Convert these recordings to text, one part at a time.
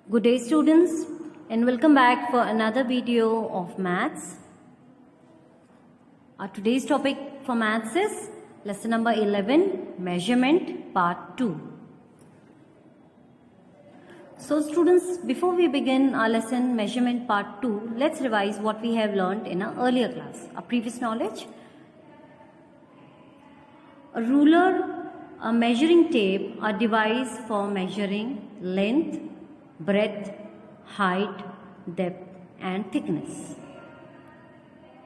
Good day students, and welcome back for another video of maths. Our today's topic for maths is lesson number 11, measurement part 2. So students, before we begin our lesson measurement part 2, let's revise what we have learned in our earlier class, our previous knowledge. A ruler, a measuring tape, a device for measuring length, breadth, height, depth and thickness.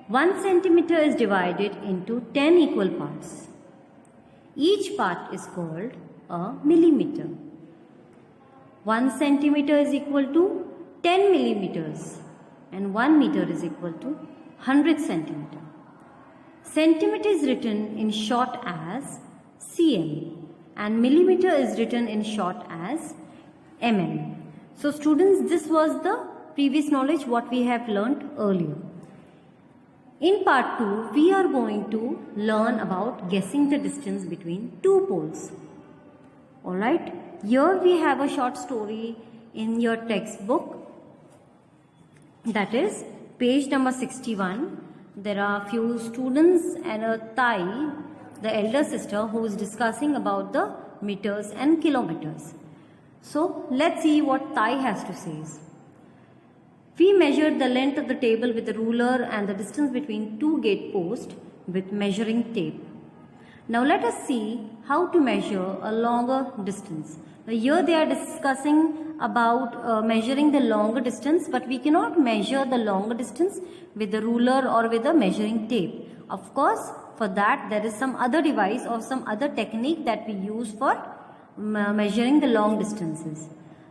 1 centimeter is divided into 10 equal parts. Each part is called a millimeter. 1 centimeter is equal to 10 millimeters and 1 meter is equal to 100 centimeter. Centimeter is written in short as cm and millimeter is written in short as mm. So students, this was the previous knowledge what we have learnt earlier. In part 2, we are going to learn about guessing the distance between two poles. Alright, here we have a short story in your textbook, that is page number 61. There are few students and a Thai, the elder sister, who is discussing about the meters and kilometers. So let's see what Thai has to say. We measured the length of the table with a ruler and the distance between two gate posts with measuring tape. Now let us see how to measure a longer distance. Now here they are discussing about measuring the longer distance, but we cannot measure the longer distance with a ruler or with a measuring tape. Of course, for that there is some other device or some other technique that we use for measuring the long distances.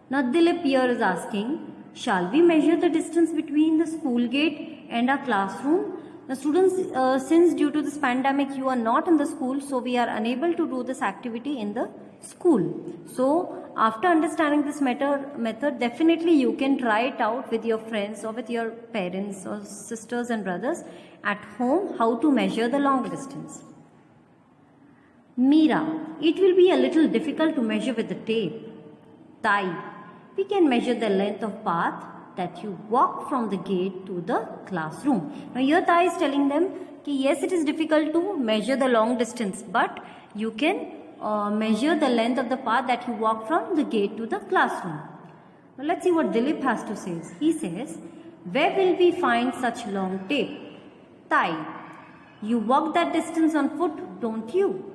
Now Dilip here is asking, shall we measure the distance between the school gate and our classroom? Now students, since due to this pandemic you are not in the school, so we are unable to do this activity in the school. So after understanding this method, definitely you can try it out with your friends or with your parents or sisters and brothers at home, how to measure the long distance. Meera, it will be a little difficult to measure with the tape. Thai, we can measure the length of path that you walk from the gate to the classroom. Now here Thai is telling them that yes, it is difficult to measure the long distance, but you can measure the length of the path that you walk from the gate to the classroom. Now let's see what Dilip has to say. He says, where will we find such long tape? Thai, you walk that distance on foot, don't you?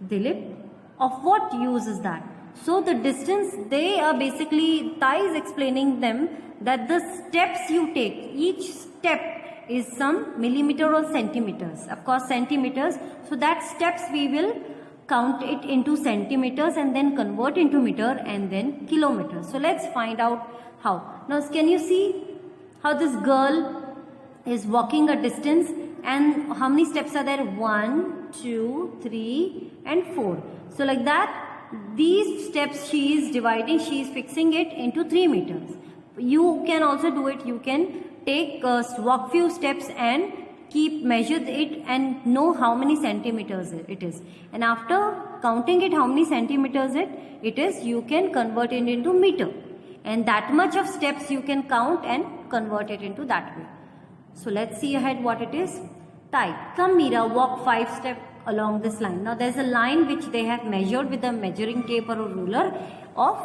Dilip, of what use is that? So the distance, they are basically, Thai is explaining them that the steps you take, each step is some millimeter or centimeters. Of course centimeters, so that steps we will count it into centimeters and then convert into meter and then kilometers. So let's find out how. Now can you see how this girl is walking a distance and how many steps are there? 1, 2, 3 and 4. So like that, these steps she is dividing, she is fixing it into 3 meters. You can also do it. You can take walk few steps and measure it and know how many centimeters it is. And after counting it how many centimeters it is, you can convert it into meter. And that much of steps you can count and convert it into that way. So let's see ahead what it is. Thai, come Meera, walk 5 steps along this line. Now there is a line which they have measured with a measuring tape or a ruler of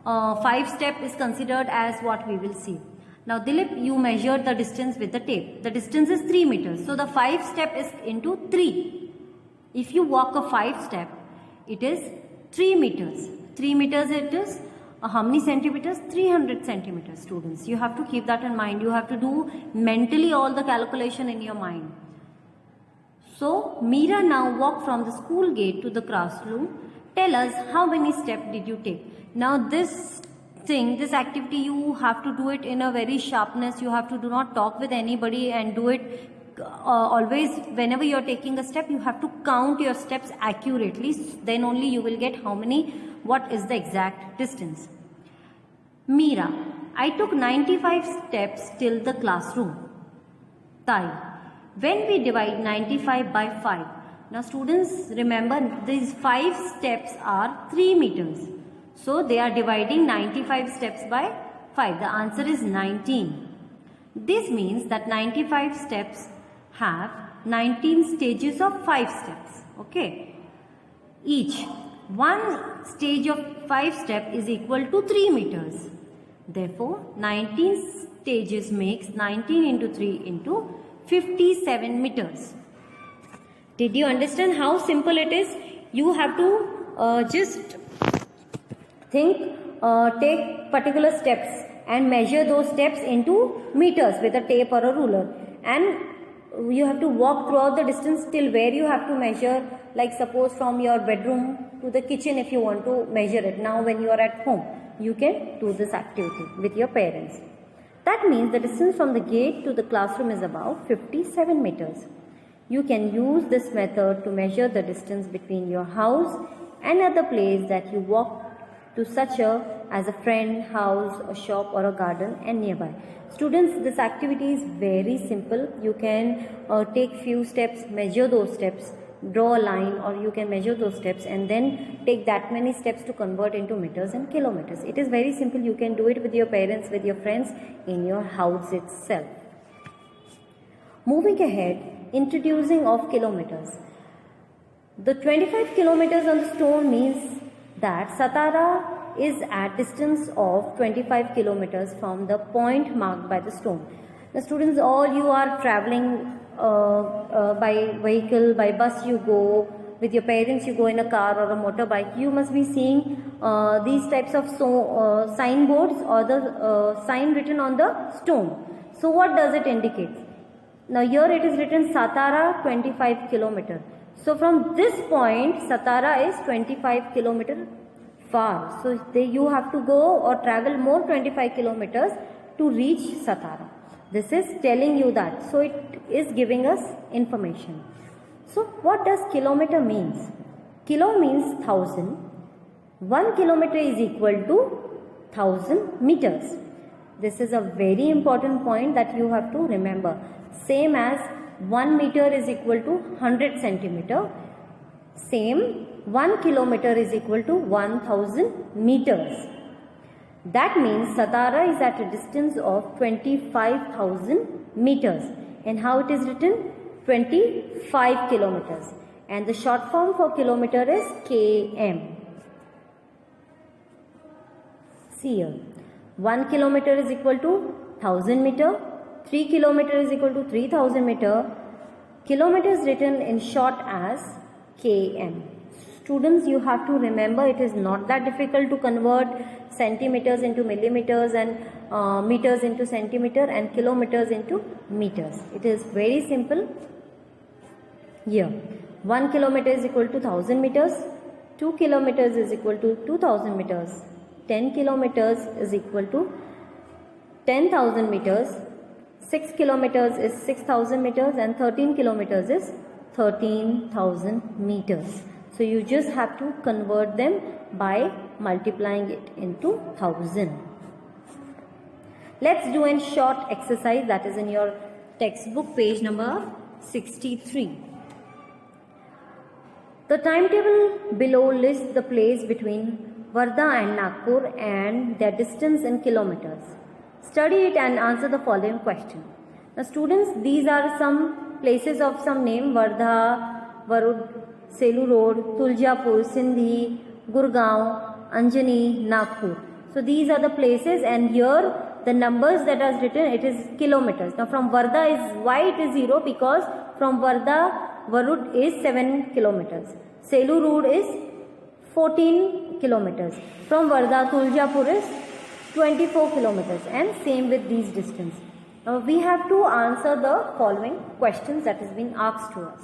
5 step is considered as what we will see. Now Dilip, you measured the distance with the tape. The distance is 3 meters. So the 5 step is into 3. If you walk a 5 step, it is 3 meters. 3 meters it is how many centimeters? 300 centimeters, students. You have to keep that in mind. You have to do mentally all the calculation in your mind. So Meera now walked from the school gate to the classroom. Tell us how many steps did you take? Now this thing, this activity, you have to do it in a very sharpness. You have to do not talk with anybody and do it always. Whenever you are taking a step, you have to count your steps accurately. Then only you will get how many, what is the exact distance. Meera, I took 95 steps till the classroom. Thai, when we divide 95 by 5. Now students, remember these 5 steps are 3 meters. So they are dividing 95 steps by 5. The answer is 19. This means that 95 steps have 19 stages of 5 steps. Okay. Each one stage of 5 step is equal to 3 meters. Therefore, 19 stages makes 19 into 3 into 57 meters. Did you understand how simple it is? You have to just think, take particular steps and measure those steps into meters with a tape or a ruler, and you have to walk throughout the distance till where you have to measure, like suppose from your bedroom to the kitchen if you want to measure it. Now when you are at home, you can do this activity with your parents. That means the distance from the gate to the classroom is about 57 meters. You can use this method to measure the distance between your house and other place that you walk to, such as a friend, house, a shop or a garden and nearby. Students, this activity is very simple. You can take few steps, measure those steps, draw a line, or you can measure those steps and then take that many steps to convert into meters and kilometers. It is very simple. You can do it with your parents, with your friends, in your house itself. Moving ahead, introducing of kilometers. The 25 kilometers on the stone means that Satara is at distance of 25 kilometers from the point marked by the stone. The students, all you are traveling by vehicle, by bus you go, with your parents you go in a car or a motorbike, you must be seeing these types of signboards or the sign written on the stone. So what does it indicate? Now here it is written Satara 25 kilometer. So from this point Satara is 25 kilometer far. So you have to go or travel more 25 kilometers to reach Satara. This is telling you that. So it is giving us information. So what does kilometer means? Kilo means 1000. 1 kilometer is equal to 1000 meters. This is a very important point that you have to remember. Same as 1 meter is equal to 100 centimeter. Same 1 kilometer is equal to 1000 meters. That means Satara is at a distance of 25,000 meters. And how it is written? 25 kilometers. And the short form for kilometer is km. See here. 1 kilometer is equal to 1000 meter. 3 kilometer is equal to 3000 meter. Kilometer is written in short as km. Students, you have to remember it is not that difficult to convert centimeters into millimeters and meters into centimeter and kilometers into meters. It is very simple. Here, 1 kilometer is equal to 1000 meters. 2 kilometers is equal to 2000 meters. 10 kilometers is equal to 10,000 meters. 6 kilometers is 6000 meters and 13 kilometers is 13,000 meters. So you just have to convert them by multiplying it into 1000. Let's do a short exercise that is in your textbook, page number 63. The timetable below lists the place between Wardha and Nagpur and their distance in kilometers. Study it and answer the following question. Now students, these are some places of some name: Wardha, Varud, Selu Road, Tuljapur, Sindhi, Gurgaon, Anjani, Nagpur. So these are the places, and here the numbers that are written, it is kilometers. Now from Wardha is, why it is 0? Because from Wardha, Varud is 7 kilometers. Selu Road is 14 kilometers. From Wardha, Tuljapur is 24 kilometers, and same with these distance. Now we have to answer the following questions that has been asked to us.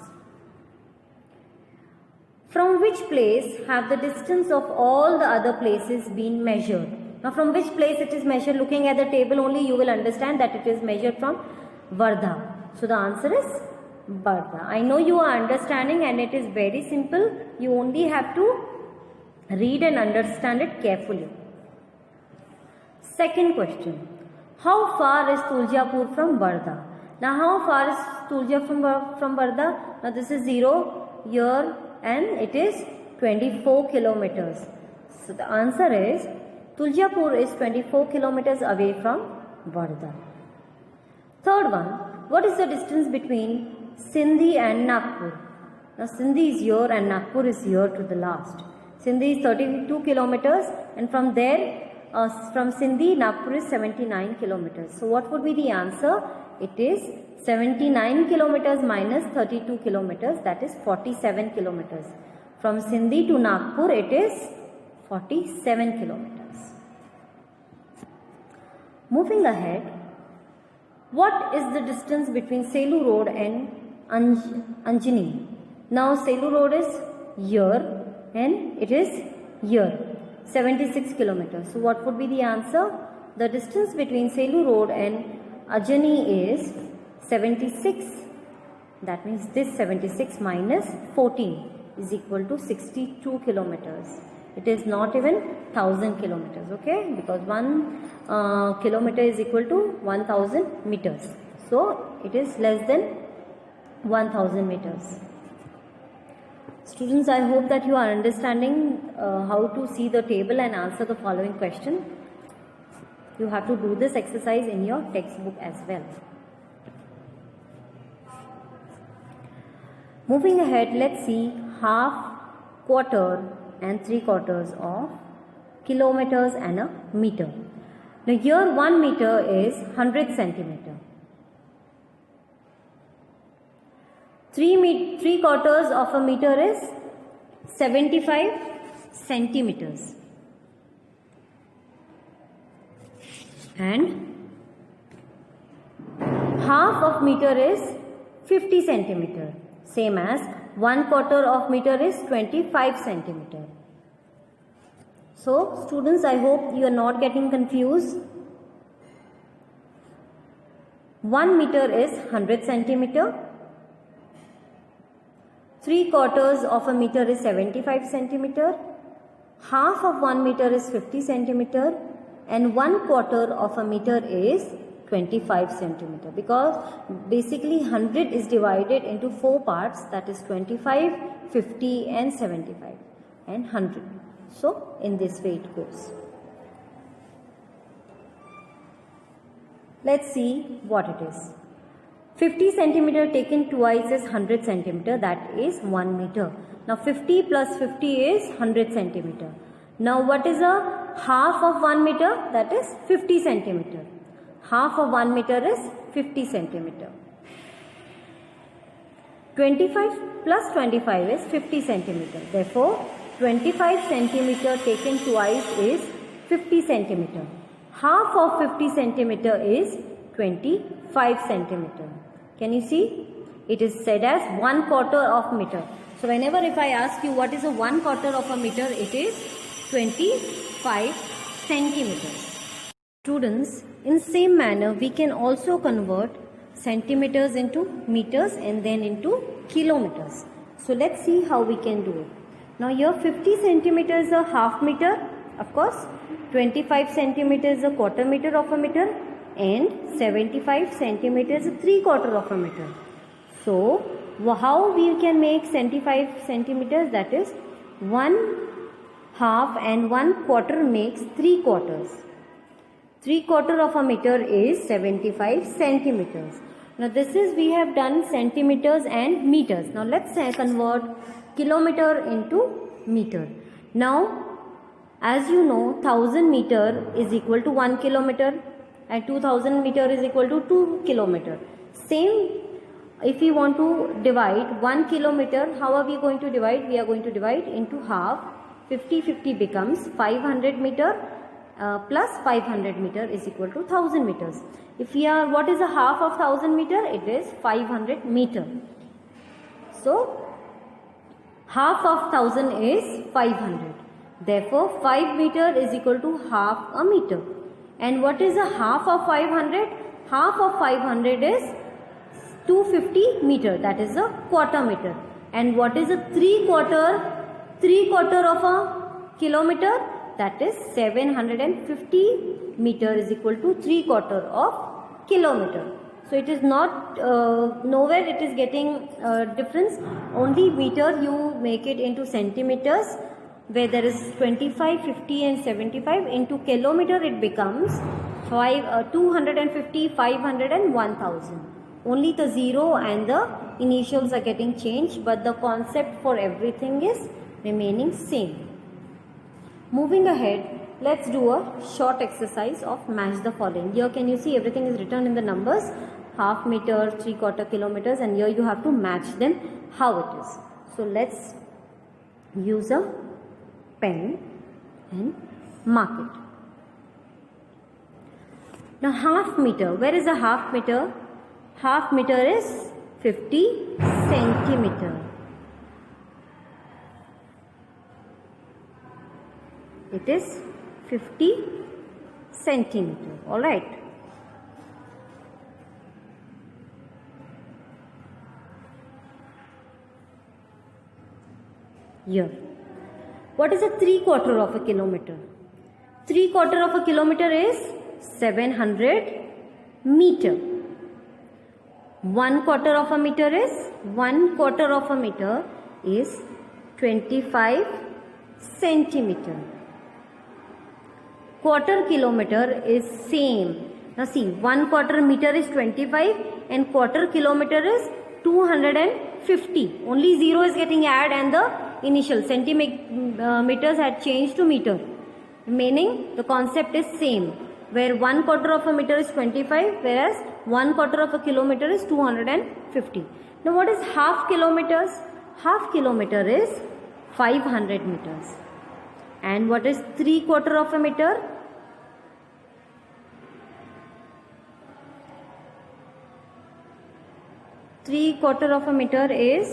From which place have the distance of all the other places been measured? Now from which place it is measured? Looking at the table only you will understand that it is measured from Wardha. So the answer is Wardha. I know you are understanding, and it is very simple. You only have to read and understand it carefully. Second question. How far is Tuljapur from Wardha? Now how far is Tuljapur from Wardha? Now this is 0 here, and it is 24 kilometers. So the answer is Tuljapur is 24 kilometers away from Wardha. Third one, what is the distance between Sindhi and Nagpur? Now Sindhi is here and Nagpur is here to the last. Sindhi is 32 kilometers and from there, from Sindhi, Nagpur is 79 kilometers. So what would be the answer? It is 79 kilometers minus 32 kilometers, that is 47 kilometers. From Sindhi to Nagpur, it is 47 kilometers. Moving ahead, what is the distance between Selu Road and Anjani? Now Selu Road is here and it is here, 76 kilometers. So what would be the answer? The distance between Selu Road and Anjani is 76. That means this 76 minus 14 is equal to 62 kilometers. It is not even 1000 kilometers, okay? Because 1 kilometer is equal to 1000 meters. So it is less than 1000 meters. Students, I hope that you are understanding how to see the table and answer the following question. You have to do this exercise in your textbook as well. Moving ahead, let's see half, quarter and 3/4 of kilometers and a meter. Now here 1 meter is 100 centimeter. 3/4 of a meter is 75 centimeters. And half of meter is 50 centimeter. Same as 1/4 of meter is 25 centimeter. So students, I hope you are not getting confused. 1 meter is 100 centimeter. 3/4 of a meter is 75 centimeter. Half of 1 meter is 50 centimeter. And 1/4 of a meter is 25 centimeter, because basically 100 is divided into 4 parts, that is 25, 50 and 75 and 100. So in this way it goes. Let's see what it is. 50 centimeter taken twice is 100 centimeter, that is 1 meter. Now 50 plus 50 is 100 centimeter. Now what is a half of 1 meter? That is 50 centimeter. Half of 1 meter is 50 centimeter. 25 plus 25 is 50 centimeter. Therefore, 25 centimeter taken twice is 50 centimeter. Half of 50 centimeter is 25 centimeter. Can you see? It is said as 1/4 of meter. So whenever if I ask you what is a 1/4 of a meter, it is 25 centimeters. Students, in same manner we can also convert centimeters into meters and then into kilometers. So let's see how we can do it. Now here 50 centimeters is a half meter, of course 25 centimeters is a quarter meter of a meter, and 75 centimeters is a 3/4 of a meter. So how we can make 75 centimeters? That is 1/2 and 1/4 makes 3/4. 3/4 of a meter is 75 centimeters. Now this is, we have done centimeters and meters. Now let's convert kilometer into meter. Now as you know, 1000 meter is equal to 1 kilometer and 2000 meter is equal to 2 kilometer. Same, if we want to divide 1 kilometer, how are we going to divide? We are going to divide into half. 50-50 becomes 500 meter. Plus 500 meter is equal to 1000 meters. If we are, what is a half of 1000 meter? It is 500 meter. So half of 1000 is 500. Therefore 5 meter is equal to half a meter. And what is a half of 500? Half of 500 is 250 meter, that is a quarter meter. And what is a 3/4? 3/4 of a kilometer? That is 750 meter is equal to 3/4 of kilometer. So it is not, nowhere it is getting difference. Only meter you make it into centimeters where there is 25, 50 and 75. Into kilometer it becomes 250, 500 and 1000. Only the zero and the initials are getting changed, but the concept for everything is remaining same. Moving ahead, let's do a short exercise of match the following. Here can you see everything is written in the numbers, half meter, 3/4 kilometers, and here you have to match them how it is. So let's use a pen and mark it. Now half meter, where is a half meter? Half meter is 50 centimeter. It is 50 centimeter. All right. Here. What is a 3/4 of a kilometer? 3/4 of a kilometer is 700 meter. 1/4 of a meter is 1/4 of a meter is 25 centimeter. Quarter kilometer is same. Now see, 1/4 meter is 25 and quarter kilometer is 250. Only zero is getting added and the initial centimeters had changed to meter. Meaning the concept is same. Where 1/4 of a meter is 25, whereas 1/4 of a kilometer is 250. Now what is half kilometers? Half kilometer is 500 meters. And what is 3/4 of a meter? Three-quarter of a meter is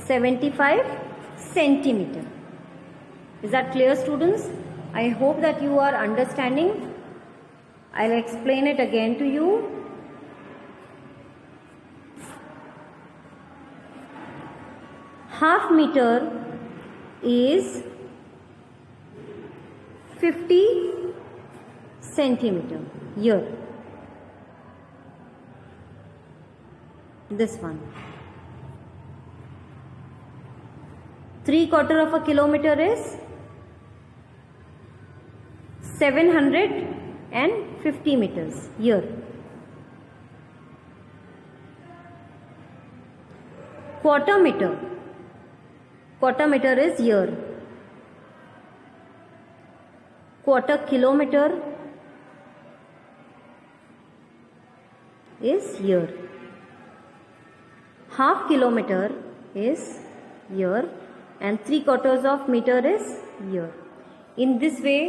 75 centimeter. Is that clear, students? I hope that you are understanding. I'll explain it again to you. Half meter is 50 centimeter. Here. This one. 3/4 of a kilometer is 750 meters. Here. Quarter meter. Quarter meter is here. Quarter kilometer is here. Half kilometer is here and 3/4 of meter is here. In this way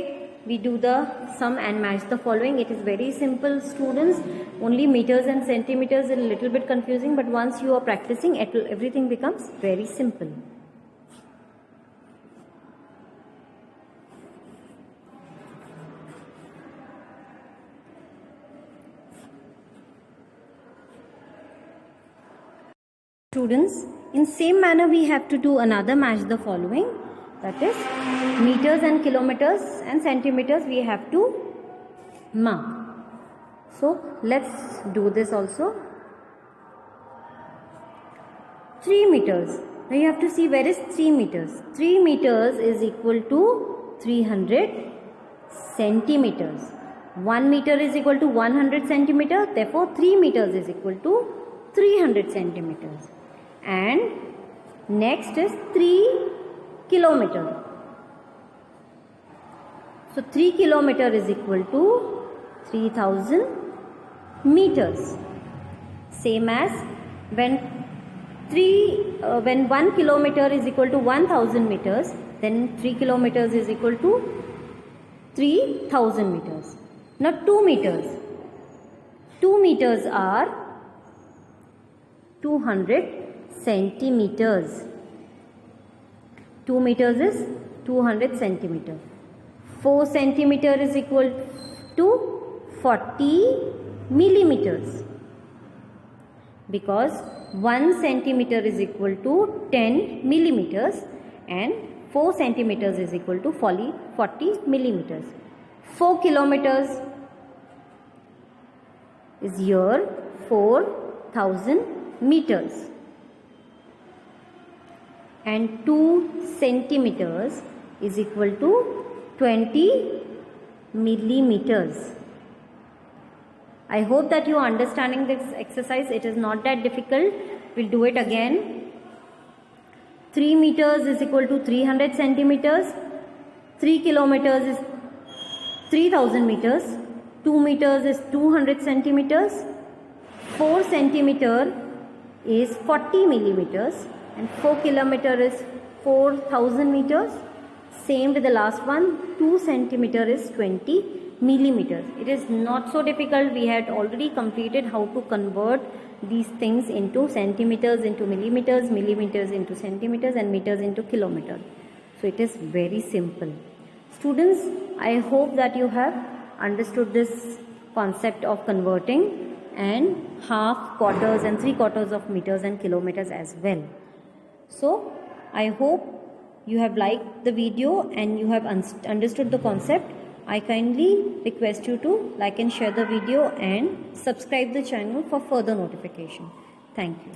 we do the sum and match the following. It is very simple, students. Only meters and centimeters is a little bit confusing, but once you are practicing everything becomes very simple. Students, in same manner we have to do another match the following, that is meters and kilometers and centimeters we have to mark. So let's do this also. 3 meters. Now you have to see where is 3 meters. 3 meters is equal to 300 centimeters. 1 meter is equal to 100 centimeter. Therefore 3 meters is equal to 300 centimeters. And next is 3 kilometer. So 3 kilometer is equal to 3000 meters. Same as when 1 kilometer is equal to 1000 meters, then 3 kilometers is equal to 3000 meters. Now 2 meters. 2 meters are 200 centimeters. 2 meters is 200 centimeter. 4 centimeter is equal to 40 millimeters. Because 1 centimeter is equal to 10 millimeters and 4 centimeters is equal to 40 millimeters. 4 kilometers is here 4000 meters. and 2 centimeters is equal to 20 millimeters. I hope that you are understanding this exercise. It is not that difficult. We'll do it again. 3 meters is equal to 300 centimeters. 3 kilometers is 3000 meters. 2 meters is 200 centimeters. 4 centimeter is 40 millimeters. And 4 kilometer is 4000 meters. Same with the last one. 2 centimeter is 20 millimeters. It is not so difficult. We had already completed how to convert these things into centimeters into millimeters, millimeters into centimeters, and meters into kilometers. So it is very simple. Students, I hope that you have understood this concept of converting and half, quarters and 3/4 of meters and kilometers as well. So I hope you have liked the video and you have understood the concept. I kindly request you to like and share the video and subscribe the channel for further notification. Thank you.